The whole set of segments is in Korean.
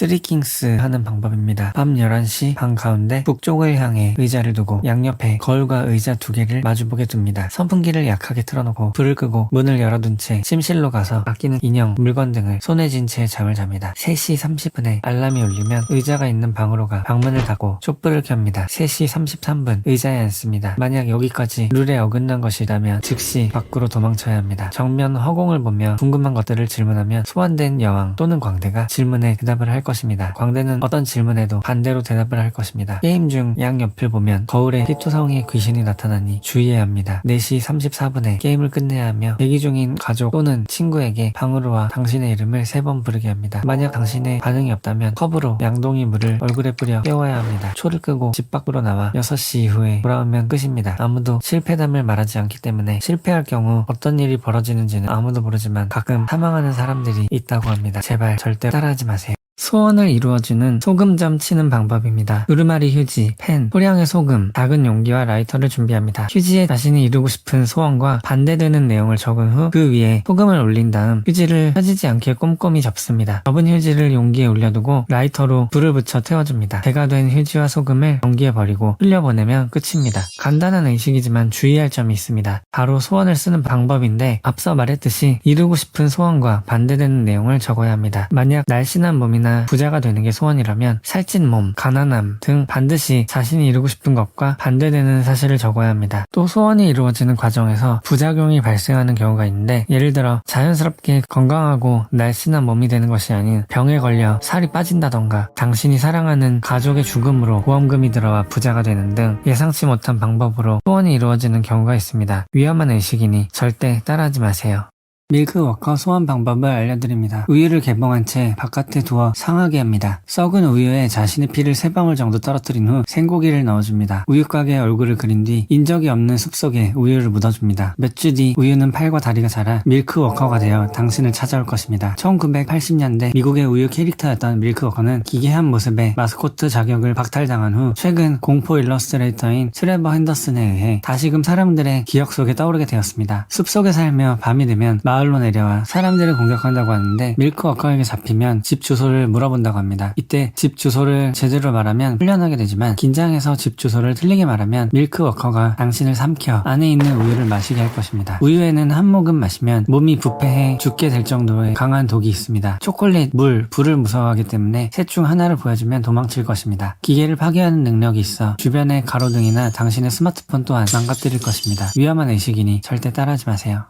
쓰리킹스 하는 방법입니다. 밤 11시 방 가운데 북쪽을 향해 의자를 두고 양옆에 거울과 의자 두 개를 마주보게 둡니다. 선풍기를 약하게 틀어놓고 불을 끄고 문을 열어둔 채 침실로 가서 아끼는 인형, 물건 등을 손에 쥔 채 잠을 잡니다. 3시 30분에 알람이 울리면 의자가 있는 방으로 가 방문을 닫고 촛불을 켭니다. 3시 33분 의자에 앉습니다. 만약 여기까지 룰에 어긋난 것이라면 즉시 밖으로 도망쳐야 합니다. 정면 허공을 보며 궁금한 것들을 질문하면 소환된 여왕 또는 광대가 질문에 대답을 할 것입니다. 광대는 어떤 질문에도 반대로 대답을 할 것입니다. 게임 중 양옆을 보면 거울에 피투성이의 귀신이 나타나니 주의해야 합니다. 4시 34분에 게임을 끝내야 하며 대기 중인 가족 또는 친구에게 방으로 와 당신의 이름을 3번 부르게 합니다. 만약 당신의 반응이 없다면 컵으로 양동이 물을 얼굴에 뿌려 깨워야 합니다. 초를 끄고 집 밖으로 나와 6시 이후에 돌아오면 끝입니다. 아무도 실패담을 말하지 않기 때문에 실패할 경우 어떤 일이 벌어지는지는 아무도 모르지만 가끔 사망하는 사람들이 있다고 합니다. 제발 절대 따라하지 마세요. 소원을 이루어주는 소금점 치는 방법입니다. 우르마리 휴지, 펜, 소량의 소금, 작은 용기와 라이터를 준비합니다. 휴지에 자신이 이루고 싶은 소원과 반대되는 내용을 적은 후 그 위에 소금을 올린 다음 휴지를 펴지지 않게 꼼꼼히 접습니다. 접은 휴지를 용기에 올려두고 라이터로 불을 붙여 태워줍니다. 배가 된 휴지와 소금을 용기에 버리고 흘려보내면 끝입니다. 간단한 의식이지만 주의할 점이 있습니다. 바로 소원을 쓰는 방법인데 앞서 말했듯이 이루고 싶은 소원과 반대되는 내용을 적어야 합니다. 만약 날씬한 몸이나 부자가 되는 게 소원이라면 살찐 몸, 가난함 등 반드시 자신이 이루고 싶은 것과 반대되는 사실을 적어야 합니다. 또 소원이 이루어지는 과정에서 부작용이 발생하는 경우가 있는데 예를 들어 자연스럽게 건강하고 날씬한 몸이 되는 것이 아닌 병에 걸려 살이 빠진다던가 당신이 사랑하는 가족의 죽음으로 보험금이 들어와 부자가 되는 등 예상치 못한 방법으로 소원이 이루어지는 경우가 있습니다. 위험한 의식이니 절대 따라하지 마세요. 밀크워커 소원 방법을 알려드립니다. 우유를 개봉한 채 바깥에 두어 상하게 합니다. 썩은 우유에 자신의 피를 3방울 정도 떨어뜨린 후 생고기를 넣어줍니다. 우유곽에 얼굴을 그린 뒤 인적이 없는 숲속에 우유를 묻어줍니다. 몇 주 뒤 우유는 팔과 다리가 자라 밀크워커가 되어 당신을 찾아올 것입니다. 1980년대 미국의 우유 캐릭터였던 밀크워커는 기괴한 모습에 마스코트 자격을 박탈당한 후 최근 공포 일러스트레이터인 트레버 핸더슨에 의해 다시금 사람들의 기억 속에 떠오르게 되었습니다. 숲속에 살며 밤이 되면 마을로 내려와 사람들을 공격한다고 하는데 밀크워커에게 잡히면 집 주소를 물어본다고 합니다. 이때 집 주소를 제대로 말하면 풀려나게 되지만 긴장해서 집 주소를 틀리게 말하면 밀크워커가 당신을 삼켜 안에 있는 우유를 마시게 할 것입니다. 우유에는 한 모금 마시면 몸이 부패해 죽게 될 정도의 강한 독이 있습니다. 초콜릿, 물, 불을 무서워하기 때문에 셋 중 하나를 보여주면 도망칠 것입니다. 기계를 파괴하는 능력이 있어 주변의 가로등이나 당신의 스마트폰 또한 망가뜨릴 것입니다. 위험한 의식이니 절대 따라하지 마세요.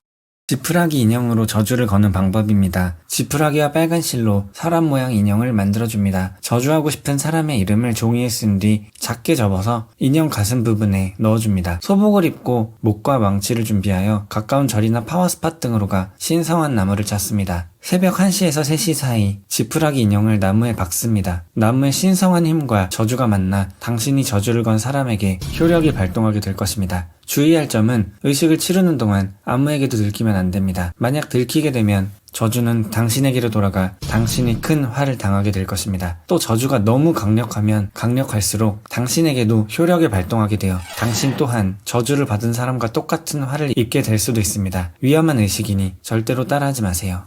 지푸라기 인형으로 저주를 거는 방법입니다. 지푸라기와 빨간 실로 사람 모양 인형을 만들어줍니다. 저주하고 싶은 사람의 이름을 종이에 쓴 뒤 작게 접어서 인형 가슴 부분에 넣어줍니다. 소복을 입고 목과 망치를 준비하여 가까운 절이나 파워스팟 등으로 가 신성한 나무를 찾습니다. 새벽 1시에서 3시 사이 지푸라기 인형을 나무에 박습니다. 나무의 신성한 힘과 저주가 만나 당신이 저주를 건 사람에게 효력이 발동하게 될 것입니다. 주의할 점은 의식을 치르는 동안 아무에게도 들키면 안 됩니다. 만약 들키게 되면 저주는 당신에게로 돌아가 당신이 큰 화를 당하게 될 것입니다. 또 저주가 너무 강력하면 강력할수록 당신에게도 효력이 발동하게 되어 당신 또한 저주를 받은 사람과 똑같은 화를 입게 될 수도 있습니다. 위험한 의식이니 절대로 따라하지 마세요.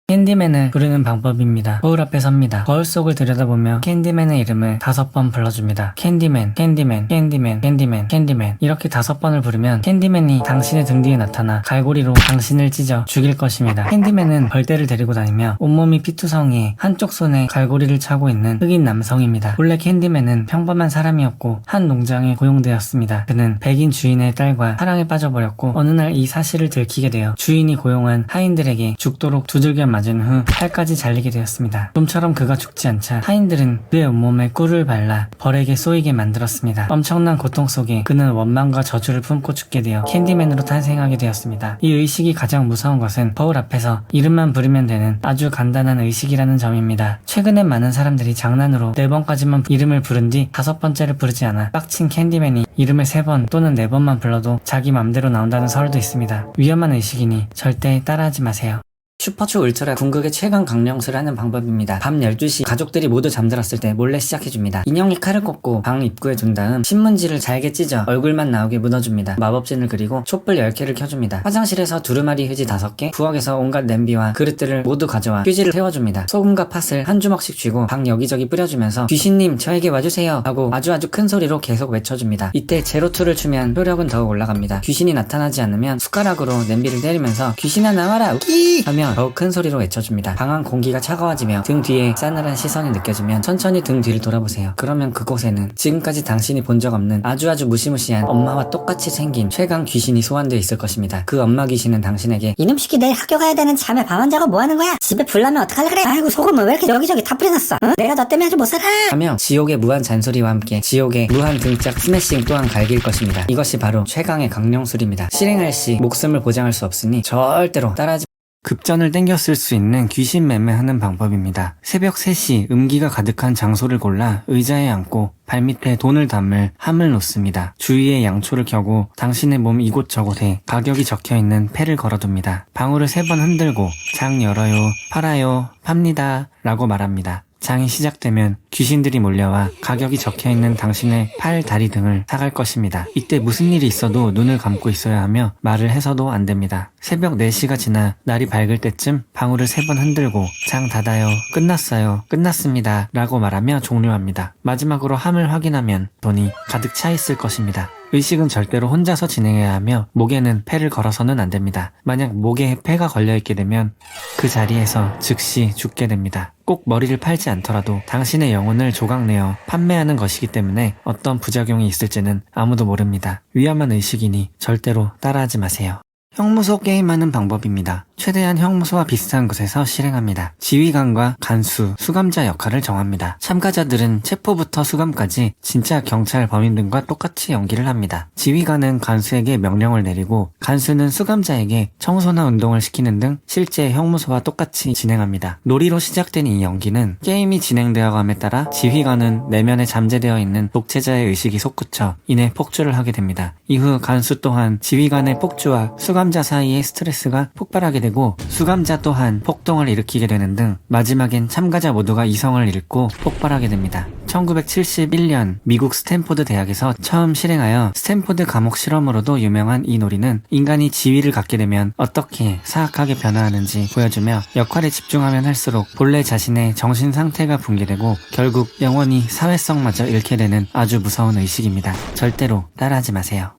캔디맨을 부르는 방법입니다. 거울 앞에 섭니다. 거울 속을 들여다보며 캔디맨의 이름을 5번 불러줍니다. 캔디맨, 캔디맨, 캔디맨, 캔디맨, 캔디맨 이렇게 5번을 부르면 캔디맨이 당신의 등 뒤에 나타나 갈고리로 당신을 찢어 죽일 것입니다. 캔디맨은 벌떼를 데리고 다니며 온몸이 피투성이에 한쪽 손에 갈고리를 차고 있는 흑인 남성입니다. 본래 캔디맨은 평범한 사람이었고 한 농장에 고용되었습니다. 그는 백인 주인의 딸과 사랑에 빠져버렸고 어느 날 이 사실을 들키게 되어 주인이 고용한 하인들에게 죽도록 두들겨 맞은 후 팔까지 잘리게 되었습니다. 좀처럼 그가 죽지 않자 하인들은 그의 온몸에 꿀을 발라 벌에게 쏘이게 만들었습니다. 엄청난 고통 속에 그는 원망과 저주를 품고 죽게 되어 캔디맨으로 탄생하게 되었습니다. 이 의식이 가장 무서운 것은 거울 앞에서 이름만 부르면 되는 아주 간단한 의식이라는 점입니다. 최근엔 많은 사람들이 장난으로 4번까지만 이름을 부른 뒤 5번째를 부르지 않아 빡친 캔디맨이 이름을 3번 또는 4번만 불러도 자기 맘대로 나온다는 설도 있습니다. 위험한 의식이니 절대 따라하지 마세요. 슈퍼초 울트라 궁극의 최강 강령술을 하는 방법입니다. 밤 12시 가족들이 모두 잠들었을 때 몰래 시작해줍니다. 인형이 칼을 꽂고 방 입구에 둔 다음 신문지를 잘게 찢어 얼굴만 나오게 묻어줍니다. 마법진을 그리고 촛불 10개를 켜줍니다. 화장실에서 두루마리 휴지 5개, 부엌에서 온갖 냄비와 그릇들을 모두 가져와 휴지를 태워줍니다. 소금과 팥을 한 주먹씩 쥐고 방 여기저기 뿌려주면서 귀신님 저에게 와주세요 하고 아주 큰 소리로 계속 외쳐줍니다. 이때 제로투를 추면 효력은 더욱 올라갑니다. 귀신이 나타나지 않으면 숟가락으로 냄비를 때리면서 귀신아 나와라 우끼 하며 더욱 큰 소리로 외쳐줍니다. 방 안 공기가 차가워지며 등 뒤에 싸늘한 시선이 느껴지면 천천히 등 뒤를 돌아보세요. 그러면 그곳에는 지금까지 당신이 본 적 없는 아주 무시무시한 엄마와 똑같이 생긴 최강 귀신이 소환되어 있을 것입니다. 그 엄마 귀신은 당신에게 이놈 새끼 내일 학교 가야 되는 잠에 밤 자고 뭐 하는 거야? 집에 불 나면 어떡할래 그래? 아이고 소금을 왜 이렇게 여기저기 다 뿌려놨어? 응? 내가 너 때문에 아주 못 살아. 하며 지옥의 무한 잔소리와 함께 지옥의 무한 등짝 스매싱 또한 갈길 것입니다. 이것이 바로 최강의 강령술입니다. 실행할 시 목숨을 보장할 수 없으니 절대로 따라하지 급전을 땡겨 쓸 수 있는 귀신 매매하는 방법입니다. 새벽 3시 음기가 가득한 장소를 골라 의자에 앉고 발밑에 돈을 담을 함을 놓습니다. 주위에 양초를 켜고 당신의 몸 이곳저곳에 가격이 적혀있는 패를 걸어둡니다. 방울을 3번 흔들고 장 열어요, 팔아요, 팝니다 라고 말합니다. 장이 시작되면 귀신들이 몰려와 가격이 적혀있는 당신의 팔, 다리 등을 사갈 것입니다. 이때 무슨 일이 있어도 눈을 감고 있어야 하며 말을 해서도 안 됩니다. 새벽 4시가 지나 날이 밝을 때쯤 방울을 3번 흔들고 장 닫아요, 끝났어요, 끝났습니다 라고 말하며 종료합니다. 마지막으로 함을 확인하면 돈이 가득 차 있을 것입니다. 의식은 절대로 혼자서 진행해야 하며 목에는 패를 걸어서는 안 됩니다. 만약 목에 패가 걸려있게 되면 그 자리에서 즉시 죽게 됩니다. 꼭 머리를 팔지 않더라도 당신의 영혼을 조각내어 판매하는 것이기 때문에 어떤 부작용이 있을지는 아무도 모릅니다. 위험한 의식이니 절대로 따라하지 마세요. 형무소 게임하는 방법입니다. 최대한 형무소와 비슷한 곳에서 실행합니다. 지휘관과 간수, 수감자 역할을 정합니다. 참가자들은 체포부터 수감까지 진짜 경찰 범인들과 똑같이 연기를 합니다. 지휘관은 간수에게 명령을 내리고 간수는 수감자에게 청소나 운동을 시키는 등 실제 형무소와 똑같이 진행합니다. 놀이로 시작된 이 연기는 게임이 진행되어감에 따라 지휘관은 내면에 잠재되어 있는 독재자의 의식이 솟구쳐 이내 폭주를 하게 됩니다. 이후 간수 또한 지휘관의 폭주와 수감자 사이의 스트레스가 폭발하게 되고 수감자 또한 폭동을 일으키게 되는 등 마지막엔 참가자 모두가 이성을 잃고 폭발하게 됩니다. 1971년 미국 스탠포드 대학에서 처음 실행하여 스탠포드 감옥 실험으로도 유명한 이 놀이는 인간이 지위를 갖게 되면 어떻게 사악하게 변화하는지 보여주며 역할에 집중하면 할수록 본래 자신의 정신 상태가 붕괴되고 결국 영원히 사회성마저 잃게 되는 아주 무서운 의식입니다. 절대로 따라하지 마세요.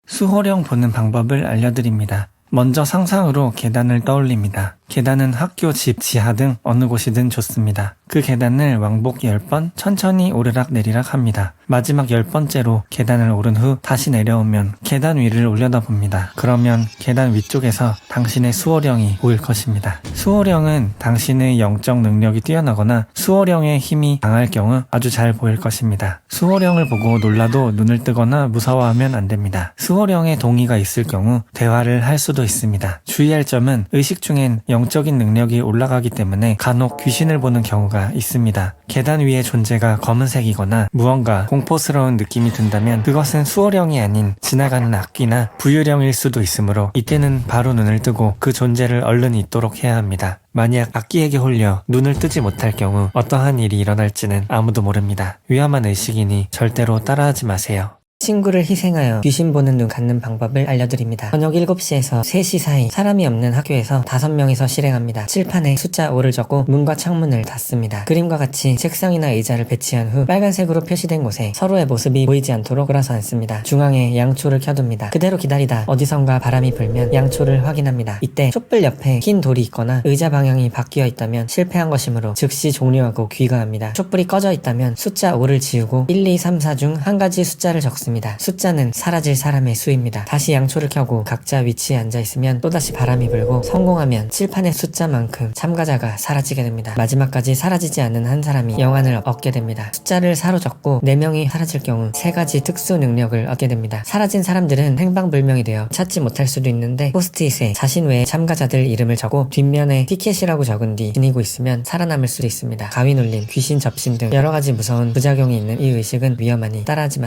수호령 보는 방법을 알려드립니다. 먼저 상상으로 계단을 떠올립니다. 계단은 학교, 집, 지하 등 어느 곳이든 좋습니다. 그 계단을 왕복 10번 천천히 오르락 내리락 합니다. 마지막 10번째로 계단을 오른 후 다시 내려오면 계단 위를 올려다봅니다. 그러면 계단 위쪽에서 당신의 수호령이 보일 것입니다. 수호령은 당신의 영적 능력이 뛰어나거나 수호령의 힘이 강할 경우 아주 잘 보일 것입니다. 수호령을 보고 놀라도 눈을 뜨거나 무서워하면 안 됩니다. 수호령의 동의가 있을 경우 대화를 할 수도 있습니다. 주의할 점은 의식 중엔 영적인 능력이 올라가기 때문에 간혹 귀신을 보는 경우가 있습니다. 계단 위의 존재가 검은색이거나 무언가 공포스러운 느낌이 든다면 그것은 수호령이 아닌 지나가는 악귀나 부유령일 수도 있으므로 이때는 바로 눈을 뜨고 그 존재를 얼른 잊도록 해야 합니다. 만약 악귀에게 홀려 눈을 뜨지 못할 경우 어떠한 일이 일어날지는 아무도 모릅니다. 위험한 의식이니 절대로 따라하지 마세요. 친구를 희생하여 귀신 보는 눈 갖는 방법을 알려드립니다. 저녁 7시에서 3시 사이 사람이 없는 학교에서 5명이서 실행합니다. 칠판에 숫자 5를 적고 문과 창문을 닫습니다. 그림과 같이 책상이나 의자를 배치한 후 빨간색으로 표시된 곳에 서로의 모습이 보이지 않도록 끌어서 앉습니다. 중앙에 양초를 켜둡니다. 그대로 기다리다 어디선가 바람이 불면 양초를 확인합니다. 이때 촛불 옆에 흰 돌이 있거나 의자 방향이 바뀌어 있다면 실패한 것이므로 즉시 종료하고 귀가합니다. 촛불이 꺼져 있다면 숫자 5를 지우고 1, 2, 3, 4 중 한 가지 숫자를 적습니다. 숫자는 사라질 사람의 수입니다. 다시 양초를 켜고 각자 위치에 앉아있으면 또다시 바람이 불고 성공하면 칠판의 숫자만큼 참가자가 사라지게 됩니다. 마지막까지 사라지지 않는 한 사람이 영안을 얻게 됩니다. 숫자를 사로잡고 4명이 사라질 경우 3가지 특수 능력을 얻게 됩니다. 사라진 사람들은 행방불명이 되어 찾지 못할 수도 있는데 포스트잇에 자신 외의 참가자들 이름을 적고 뒷면에 티켓이라고 적은 뒤 지니고 있으면 살아남을 수도 있습니다. 가위 눌림, 귀신 접신 등 여러가지 무서운 부작용이 있는 이 의식은 위험하니 따라하지 마.